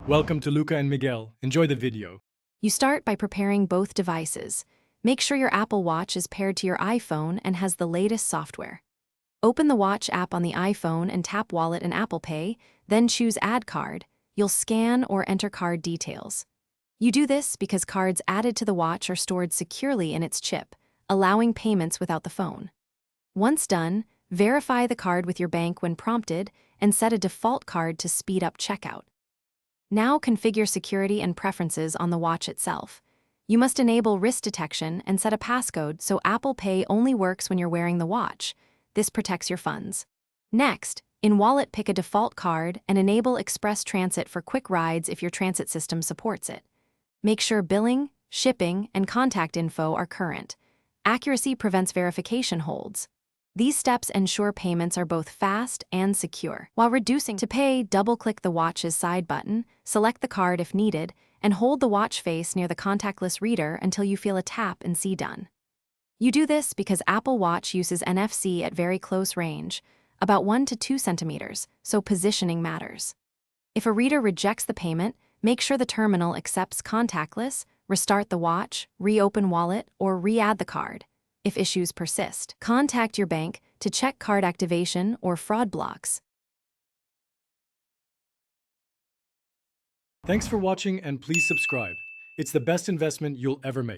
Welcome to Luca and Miguel. Enjoy the video. You start by preparing both devices. Make sure your Apple Watch is paired to your iPhone and has the latest software. Open the Watch app on the iPhone and tap Wallet and Apple Pay, then choose Add Card. You'll scan or enter card details. You do this because cards added to the watch are stored securely in its chip, allowing payments without the phone. Once done, verify the card with your bank when prompted and set a default card to speed up checkout. Now configure security and preferences on the watch itself. You must enable wrist detection and set a passcode so Apple Pay only works when you're wearing the watch. This protects your funds. Next, in Wallet, pick a default card and enable Express Transit for quick rides if your transit system supports it. Make sure billing, shipping, and contact info are current. Accuracy prevents verification holds. These steps ensure payments are both fast and secure. While reducing to pay, double-click the watch's side button, select the card if needed, and hold the watch face near the contactless reader until you feel a tap and see done. You do this because Apple Watch uses NFC at very close range, about 1 to 2 centimeters, so positioning matters. If a reader rejects the payment, make sure the terminal accepts contactless, restart the watch, reopen Wallet, or re-add the card. If issues persist, contact your bank to check card activation or fraud blocks. Thanks for watching and please subscribe. It's the best investment you'll ever make.